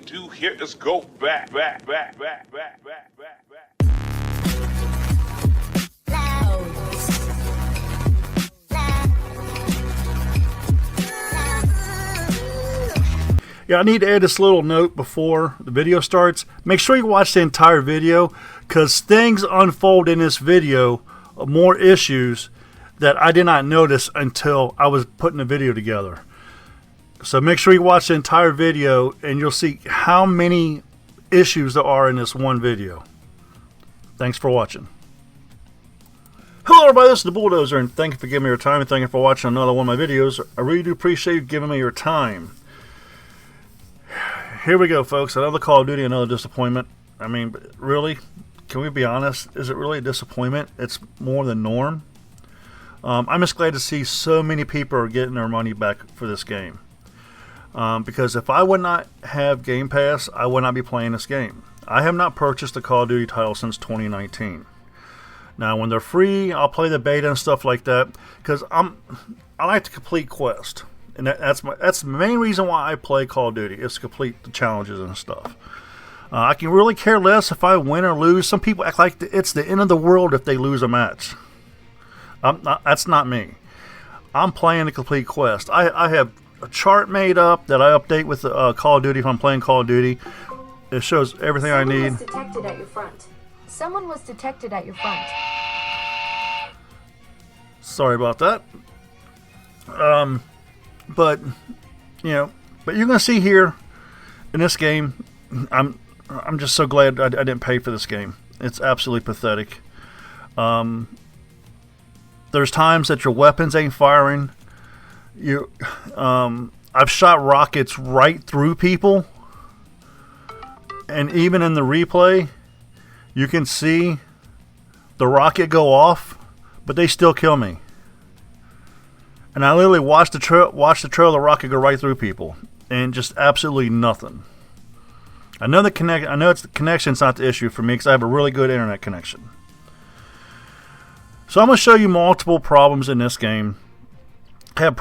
Do here is go back. Yeah, I need to add this little note before the video starts. Make sure you watch the entire video, because things unfold in this video, more issues that I did not notice until I was putting the video together. So make sure you watch the entire video and you'll see how many issues there are in this one video. Thanks for watching. Hello everybody, this is the Bulldozer, and thank you for giving me your time, and thank you for watching another one of my videos. I really do appreciate you giving me your time. Here we go, folks. Another Call of Duty, another disappointment. I mean, really? Can we be honest? Is it really a disappointment? It's more than norm. I'm just glad to see so many people are getting their money back for this game. Because if I would not have Game Pass, I would not be playing this game. I have not purchased a Call of Duty title since 2019. Now, when they're free, I'll play the beta and stuff like that, because I like to complete quests, and that's the main reason why I play Call of Duty, is to complete the challenges and stuff. I can really care less if I win or lose. Some people act like it's the end of the world if they lose a match. That's not me. I'm playing to complete quests. I have a chart made up that I update with Call of Duty if I'm playing Call of Duty. It shows everything I need. Someone was detected at your front. Someone was detected at your front. Sorry about that. But you're gonna see here in this game. I'm just so glad I didn't pay for this game. It's absolutely pathetic. There's times that your weapons ain't firing. I've shot rockets right through people, and even in the replay you can see the rocket go off, but they still kill me. And I literally watched the trail of the rocket go right through people, and just absolutely nothing. I know the connection's not the issue for me, because I have a really good internet connection. So I'm going to show you multiple problems in this game. It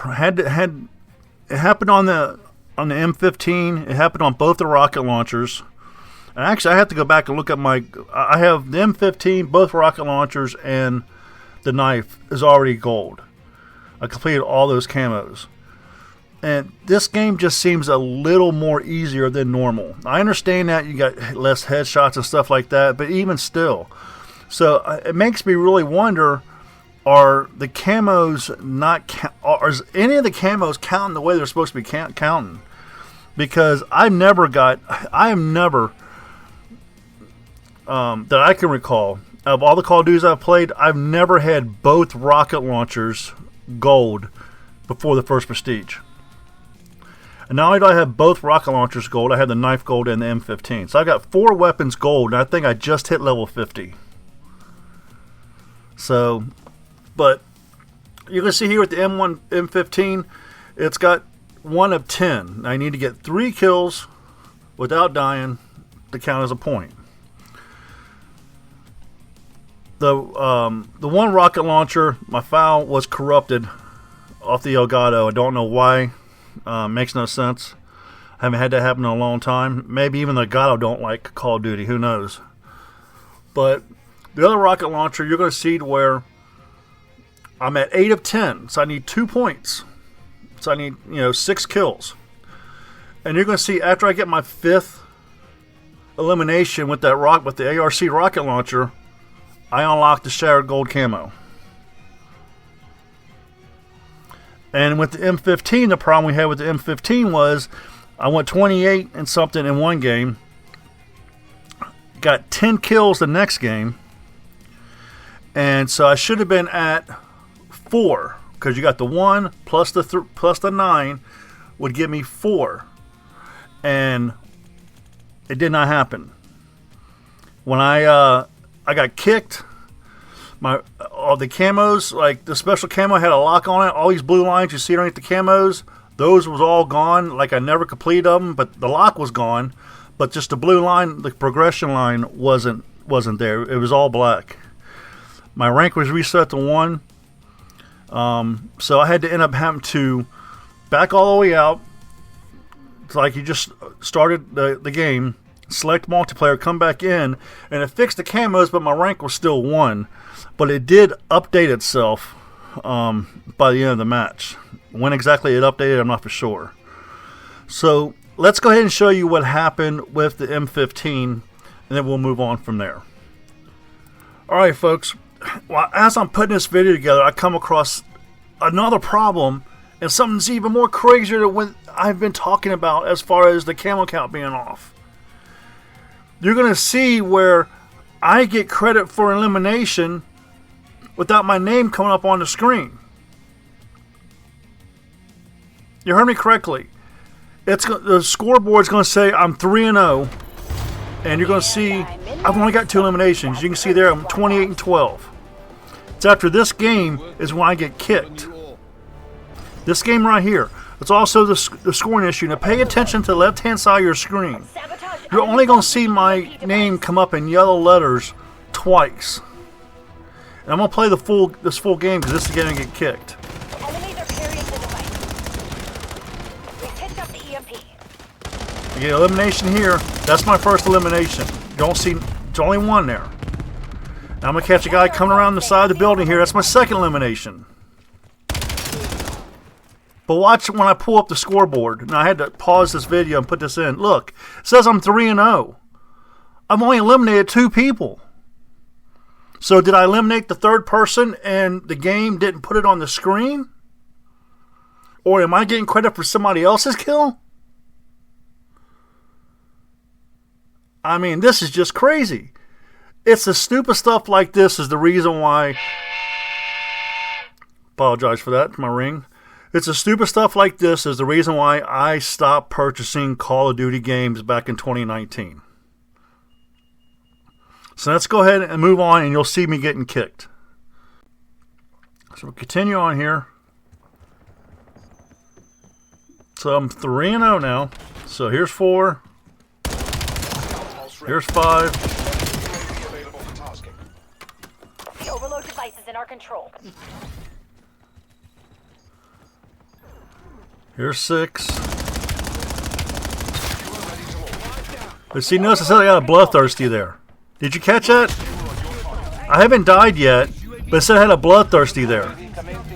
happened on the M15. It happened on both the rocket launchers. And actually, I have to go back and look at I have the M15, both rocket launchers, and the knife is already gold. I completed all those camos. And this game just seems a little more easier than normal. I understand that you got less headshots and stuff like that, but even still. So it makes me really wonder, are the camos is any of the camos counting the way they're supposed to be counting? Because I am never that I can recall, of all the Call of Duties I've played, I've never had both rocket launchers gold before the first prestige. And not only do I have both rocket launchers gold, I have the knife gold and the M15. So I've got 4 weapons gold, and I think I just hit level 50. So, but you can see here with the M15, it's got 1 of 10. I need to get 3 kills without dying to count as a point. The one rocket launcher, my file was corrupted off the Elgato. I don't know why. Makes no sense. I haven't had that happen in a long time. Maybe even the Elgato don't like Call of Duty. Who knows? But the other rocket launcher, you're going to see where I'm at 8 of 10. So I need 2 points. So I need 6 kills. And you're going to see after I get my 5th elimination with the ARC rocket launcher, I unlocked the Shattered Gold camo. And with the M15, the problem we had with the M15 was I went 28 and something in one game, got 10 kills the next game, and so I should have been at 4, because you got the 1 plus the 9 would give me 4, and it did not happen. When I got kicked, all the camos, like the special camo had a lock on it. All these blue lines you see underneath the camos, those was all gone. Like I never completed them, but the lock was gone. But just the blue line, the progression line wasn't there. It was all black. My rank was reset to 1. So I had to end up having to back all the way out, It's like you just started the game, select multiplayer, come back in, and it fixed the camos, but my rank was still 1. But it did update itself by the end of the match. When exactly it updated, I'm not for sure. So let's go ahead and show you what happened with the M15, and then we'll move on from there. Alright folks, well, as I'm putting this video together, I come across another problem, and something's even more crazier than what I've been talking about as far as the camo count being off. You're going to see where I get credit for elimination without my name coming up on the screen. You heard me correctly. The scoreboard's going to say I'm 3-0, and you're going to see I've only got 2 eliminations. You can see there I'm 28-12. It's after this game is when I get kicked. This game right here. It's also the scoring issue. Now pay attention to the left-hand side of your screen. You're only going to see my name come up in yellow letters twice. And I'm going to play this full game because this is going to get kicked. You get elimination here. That's my first elimination. Don't see, there's only 1 there. Now I'm going to catch a guy coming around the side of the building here. That's my second elimination. But watch when I pull up the scoreboard. Now I had to pause this video and put this in. Look, it says I'm 3-0. I've only eliminated 2 people. So did I eliminate the third person and the game didn't put it on the screen? Or am I getting credit for somebody else's kill? I mean, this is just crazy. It's the stupid stuff like this is the reason why... Apologize for that, my ring. It's the stupid stuff like this is the reason why I stopped purchasing Call of Duty games back in 2019. So let's go ahead and move on, and you'll see me getting kicked. So we'll continue on here. So I'm 3-0 now. So here's 4. Here's 5. The overload device is in our control. Here's 6. But see, notice I said I got a bloodthirsty there. Did you catch that? I haven't died yet, but it said I had a bloodthirsty there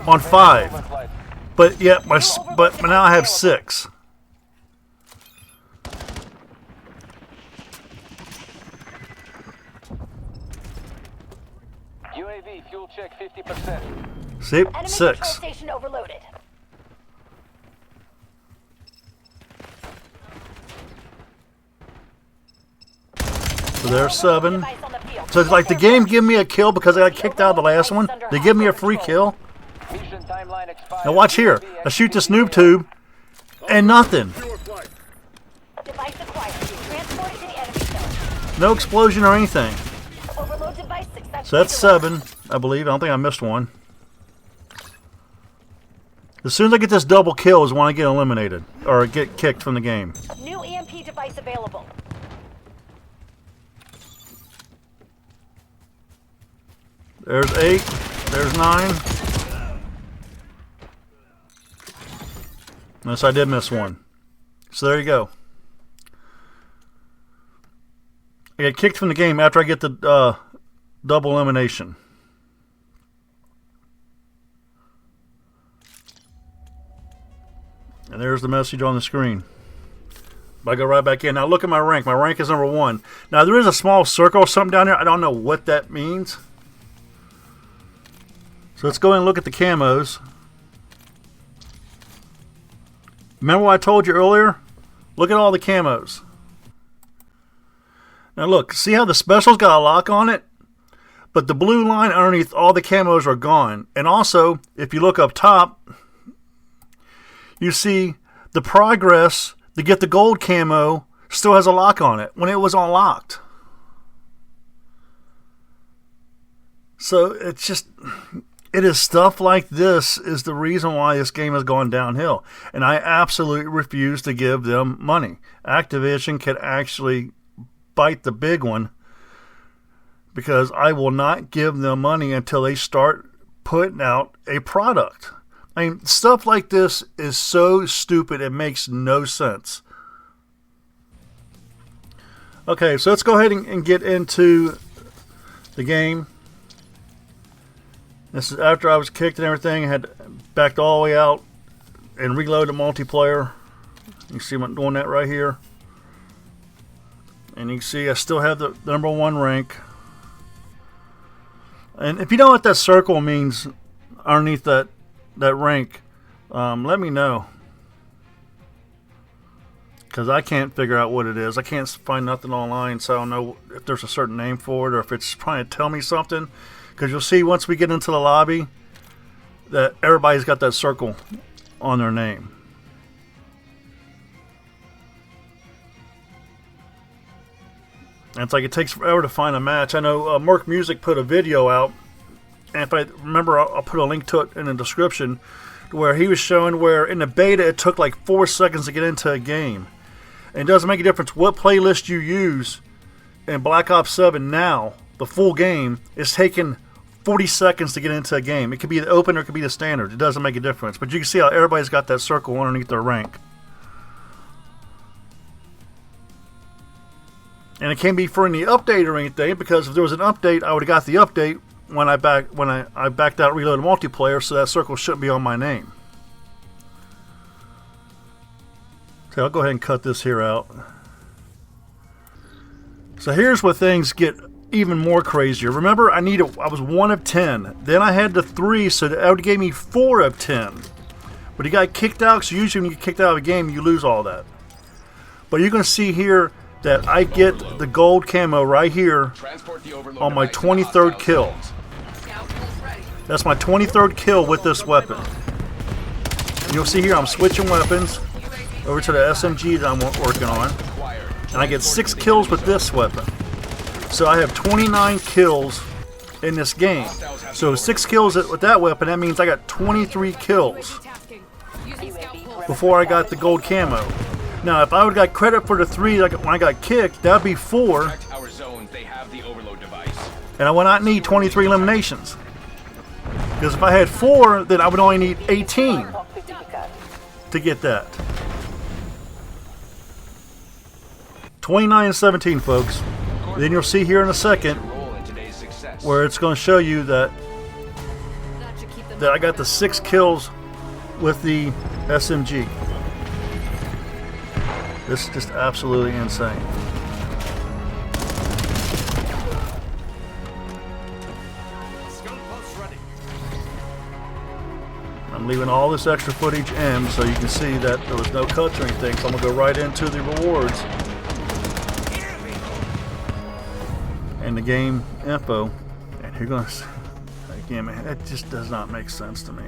on 5. But yeah, but now I have 6. UAV fuel check 50%. See, 6. Station overloaded. So there's 7. So it's like the game give me a kill because I got kicked out of the last one. They give me a free kill. Now watch here. I shoot this noob tube and nothing. No explosion or anything. So that's 7, I believe. I don't think I missed one. As soon as I get this double kill is when I get eliminated or get kicked from the game. New EMP device available. There's 8. There's 9. Unless I did miss one. So there you go. I get kicked from the game after I get the double elimination. And there's the message on the screen. But I go right back in. Now look at my rank. My rank is number 1. Now there is a small circle or something down there. I don't know what that means. So let's go in and look at the camos. Remember what I told you earlier? Look at all the camos. Now look, see how the special's got a lock on it? But the blue line underneath all the camos are gone. And also, if you look up top, you see the progress to get the gold camo still has a lock on it when it was unlocked. So it's just... It is stuff like this is the reason why this game has gone downhill. And I absolutely refuse to give them money. Activision can actually bite the big one because I will not give them money until they start putting out a product. I mean, stuff like this is so stupid it makes no sense. Okay, so let's go ahead and get into the game. This is after I was kicked and everything. I had backed all the way out and reloaded multiplayer. You see I'm doing that right here. And you can see I still have the number 1 rank. And if you know what that circle means underneath that rank, let me know. Because I can't figure out what it is. I can't find nothing online, so I don't know if there's a certain name for it or if it's trying to tell me something. Because you'll see once we get into the lobby that everybody's got that circle on their name. And it's like it takes forever to find a match. I know Merc Music put a video out, and if I remember, I'll put a link to it in the description, where he was showing where in the beta it took like 4 seconds to get into a game. And it doesn't make a difference what playlist you use in Black Ops 7 now, the full game is taking 40 seconds to get into a game. It could be the open or it could be the standard. It doesn't make a difference. But you can see how everybody's got that circle underneath their rank. And it can't be for any update or anything, because if there was an update, I would have got the update when I backed out Reloaded Multiplayer, so that circle shouldn't be on my name. So I'll go ahead and cut this here out. So here's where things get even more crazier. Remember, I was 1 of 10. Then I had the 3, so that would give me 4 of 10. But he got kicked out, so usually when you get kicked out of a game, you lose all that. But you're going to see here that I get the gold camo right here on my 23rd kill. That's my 23rd kill with this weapon. And you'll see here I'm switching weapons over to the SMG that I'm working on. And I get 6 kills with this weapon. So I have 29 kills in this game. So 6 kills with that weapon, that means I got 23 kills before I got the gold camo. Now, if I would have got credit for the 3 when I got kicked, that would be 4. And I would not need 23 eliminations. Because if I had 4, then I would only need 18 to get that. 29-17, folks. Then you'll see here in a second where it's going to show you that I got the 6 kills with the SMG. This is just absolutely insane. I'm leaving all this extra footage in so you can see that there was no cuts or anything, so I'm going to go right into the rewards and the game info. And you're going to see, again, man, it just does not make sense to me.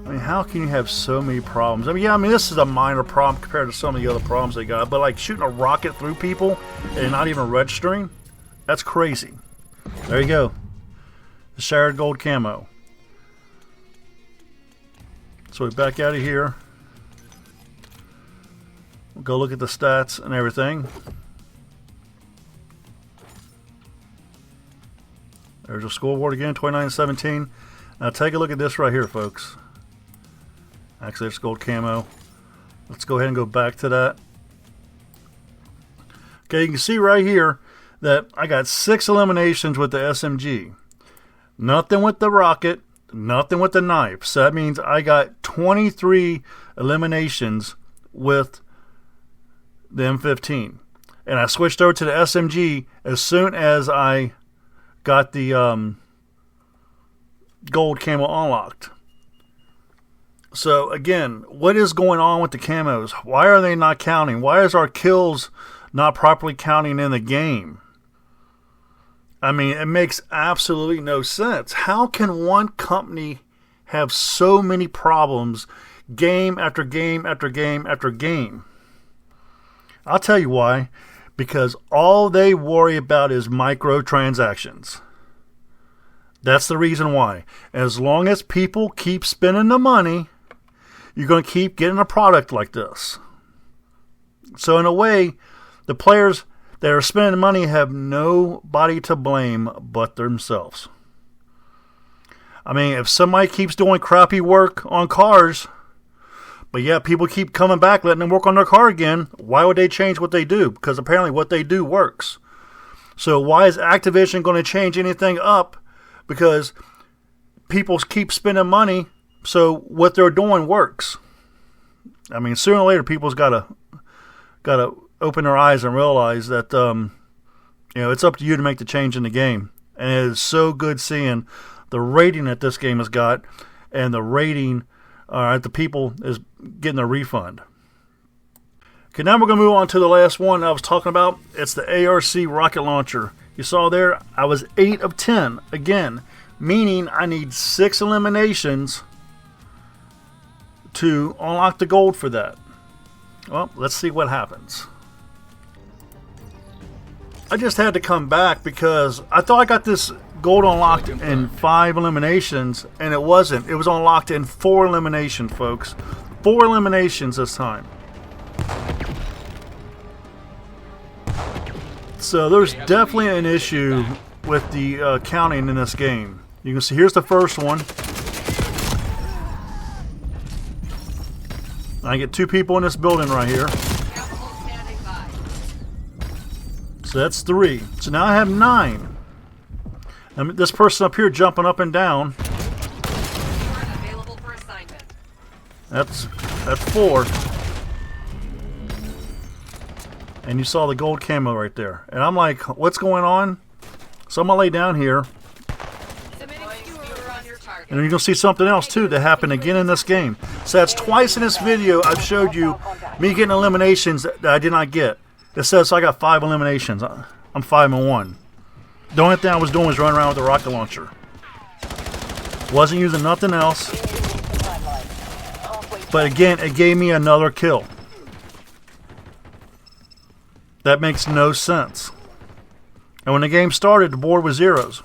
I mean, how can you have so many problems? I mean, yeah, this is a minor problem compared to some of the other problems they got, but like shooting a rocket through people and not even registering, that's crazy. There you go. The shared gold camo. So we back out of here. We'll go look at the stats and everything. There's a scoreboard again, 29-17. Now take a look at this right here, folks. Actually, it's gold camo. Let's go ahead and go back to that. Okay, you can see right here that I got 6 eliminations with the SMG. Nothing with the rocket, nothing with the knife. So that means I got 23 eliminations with the M15. And I switched over to the SMG as soon as I got the gold camo unlocked. So again, what is going on with the camos? Why are they not counting? Why is our kills not properly counting in the game? I mean, it makes absolutely no sense. How can one company have so many problems game after game after game after game? I'll tell you why. Because all they worry about is microtransactions. That's the reason why. As long as people keep spending the money, you're going to keep getting a product like this. So in a way, the players that are spending money have nobody to blame but themselves. I mean, if somebody keeps doing crappy work on cars, But yeah, people keep coming back, letting them work on their car again. Why would they change what they do? Because apparently what they do works. So why is Activision going to change anything up? Because people keep spending money, so what they're doing works. I mean, sooner or later, people's got to open their eyes and realize that it's up to you to make the change in the game. And it is so good seeing the rating that this game has got, and the rating the people is getting a refund. Okay, now we're going to move on to the last one I was talking about. It's the ARC rocket launcher. You saw there, I was 8 of 10 again, meaning I need 6 eliminations to unlock the gold for that. Well, let's see what happens. I just had to come back because I thought I got this gold unlocked in 5 eliminations, and it wasn't. It was unlocked in 4 eliminations, folks. 4 eliminations this time. So there's definitely an issue with the counting in this game. You can see here's the first one. I get 2 people in this building right here. So that's 3. So now I have 9. I mean, this person up here jumping up and down. That's 4. And you saw the gold camo right there. And I'm like, what's going on? So I'm going to lay down here. And you're going to see something else too that happened again in this game. So that's twice in this video I've showed you me getting eliminations that I did not get. It says I got 5 eliminations. I'm 5 and 1. The only thing I was doing was running around with the rocket launcher. Wasn't using nothing else. But again, it gave me another kill. That makes no sense. And when the game started, the board was 0s.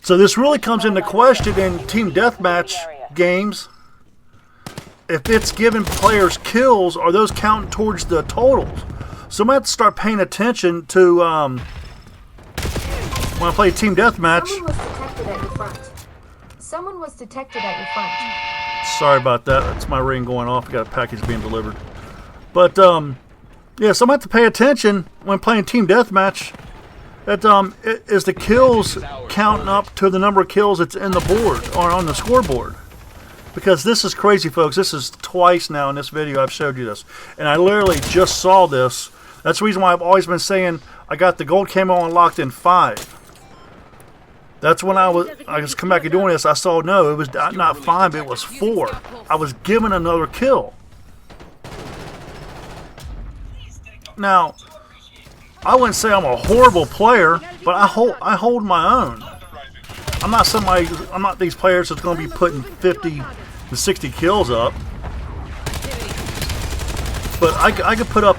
So this really comes into question in team deathmatch games. If it's giving players kills, are those counting towards the totals? So I'm going to have to start paying attention to when I play team deathmatch. Someone was detected at your front. Sorry about that. That's my ring going off. I got a package being delivered. But yeah, so I'm going to have to pay attention when playing team deathmatch. That is the kills counting up to the number of kills that's in the board or on the scoreboard. Because this is crazy, folks. This is twice now in this video I've showed you this. And I literally just saw this. That's the reason why I've always been saying I got the gold camo unlocked in 5. That's when I was come back and doing this. I saw, no, it was not 5, it was 4. I was given another kill. Now, I wouldn't say I'm a horrible player, but I hold my own. I'm not these players that's going to be putting 50 to 60 kills up. But I could put up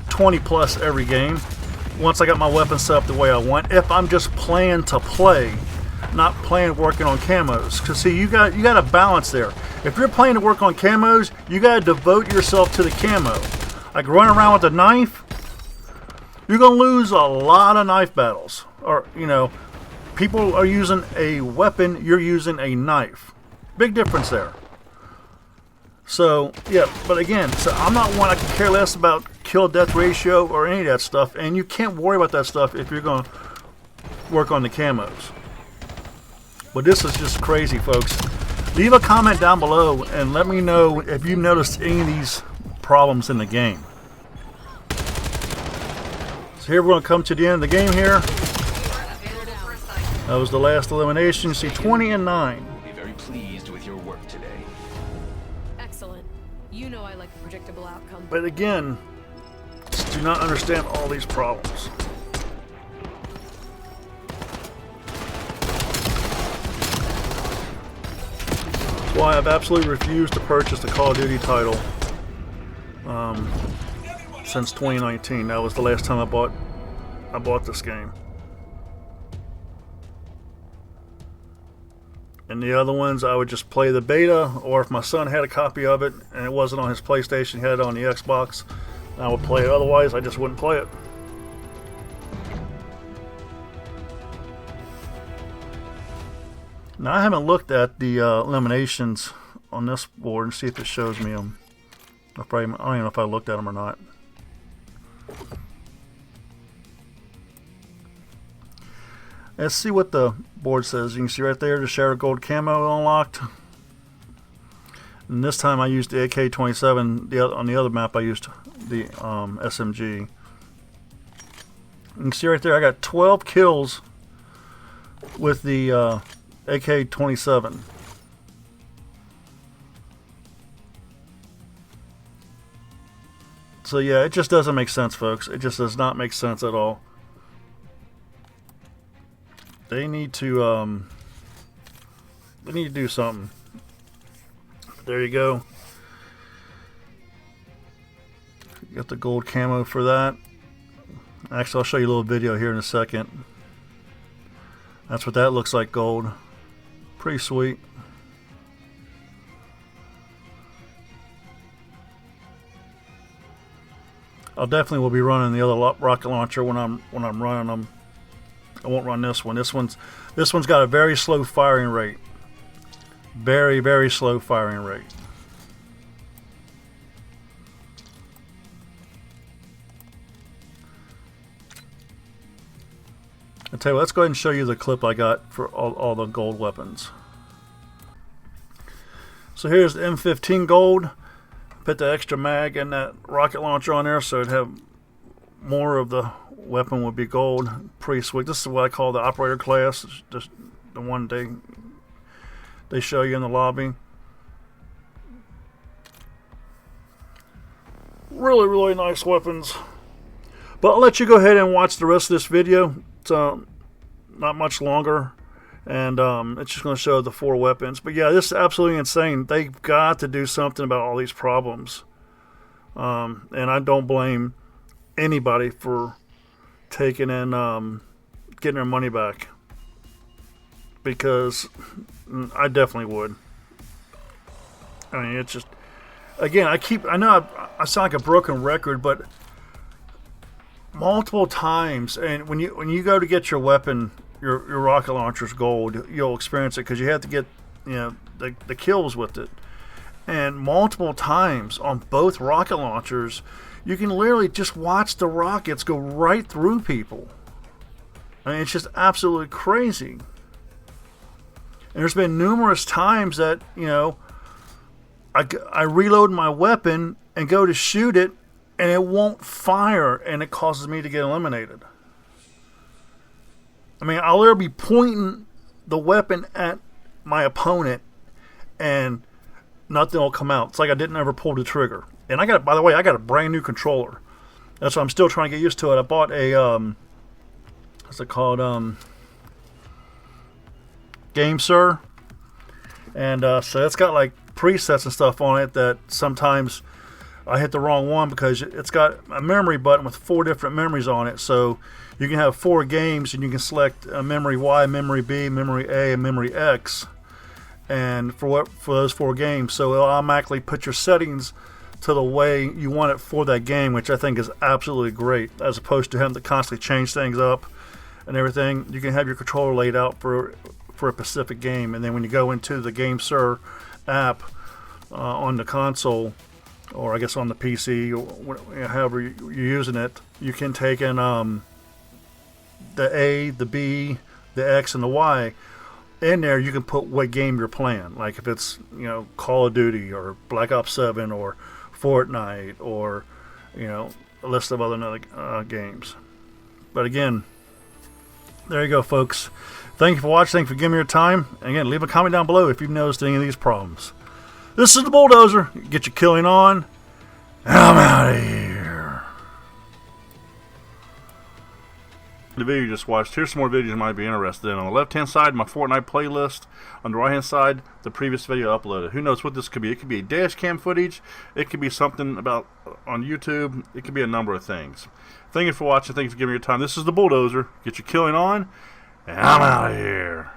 20 plus every game once I got my weapon set up the way I want, if I'm just playing to play, not playing working on camos. Because see, you got a balance there. If you're playing to work on camos, you got to devote yourself to the camo. Like running around with a knife, you're going to lose a lot of knife battles. Or, you know, people are using a weapon, you're using a knife. Big difference there. So, yeah, but again, so I'm not one I can care less about kill-death ratio or any of that stuff, and you can't worry about that stuff if you're going to work on the camos. But this is just crazy, folks. Leave a comment down below and let me know if you've noticed any of these problems in the game. So here we're going to come to the end of the game here. That was the last elimination. You see 20 and 9. Be very pleased with your work today. Excellent. You know I like a predictable outcome. But again, just do not understand all these problems. That's why I've absolutely refused to purchase the Call of Duty title since 2019. That was the last time I bought this game. And the other ones, I would just play the beta, or if my son had a copy of it and it wasn't on his PlayStation, he had it on the Xbox, I would play it. Otherwise, I just wouldn't play it. Now, I haven't looked at the eliminations on this board and see if it shows me them. I don't even know if I looked at them or not. Let's see what the board says. You can see right there the Shadow Gold Camo unlocked. And this time I used the AK-27. On the other map I used the SMG. You can see right there I got 12 kills with the AK-27. So yeah, it just doesn't make sense, folks. It just does not make sense at all. They need to do something. There you go. Got the gold camo for that. Actually, I'll show you a little video here in a second. That's what that looks like, gold. Pretty sweet. I'll definitely will be running the other rocket launcher when I'm running them. I won't run this one. This one's got a very slow firing rate. Very, very slow firing rate. I'll tell you what, let's go ahead and show you the clip I got for all the gold weapons. So here's the M15 gold. Put the extra mag and that rocket launcher on there so it'd have more of the weapon would be gold. Pretty sweet. This is what I call the operator class. It's just the one they show you in the lobby. Really, really nice weapons. But I'll let you go ahead and watch the rest of this video. It's not much longer. And it's just going to show the 4 weapons. But yeah, this is absolutely insane. They've got to do something about all these problems. And I don't blame anybody for taking and getting their money back. Because I definitely would. I mean, it's just... Again, I know I sound like a broken record, but... multiple times, and when you go to get your weapon... Your rocket launcher's gold, you'll experience it because you have to get the kills with it. And multiple times on both rocket launchers, you can literally just watch the rockets go right through people. I mean, it's just absolutely crazy. And there's been numerous times that I reload my weapon and go to shoot it, and it won't fire, and it causes me to get eliminated. I mean, I'll literally be pointing the weapon at my opponent and nothing will come out. It's like I didn't ever pull the trigger. And by the way, I got a brand new controller. That's why I'm still trying to get used to it. I bought a, what's it called? GameSir. And so it's got like presets and stuff on it that sometimes I hit the wrong one because it's got a memory button with 4 different memories on it. So you can have 4 games and you can select memory Y, memory B, memory A, and memory X. And for those 4 games. So it'll automatically put your settings to the way you want it for that game, which I think is absolutely great. As opposed to having to constantly change things up and everything. You can have your controller laid out for a specific game. And then when you go into the GameSir app on the console, or I guess on the PC, or however you're using it, you can take in the A, the B, the X, and the Y. In there, you can put what game you're playing. Like if it's Call of Duty or Black Ops 7 or Fortnite or a list of other games. But again, there you go, folks. Thank you for watching. Thank you for giving me your time. And again, leave a comment down below if you've noticed any of these problems. This is the Bulldozer. Get your killing on. And I'm out of here. The video you just watched, here's some more videos you might be interested in. On the left hand side, my Fortnite playlist. On the right hand side, the previous video uploaded. Who knows what this could be? It could be dash cam footage. It could be something about on YouTube. It could be a number of things. Thank you for watching. Thank you for giving me your time. This is the Bulldozer. Get your killing on. And I'm out of here.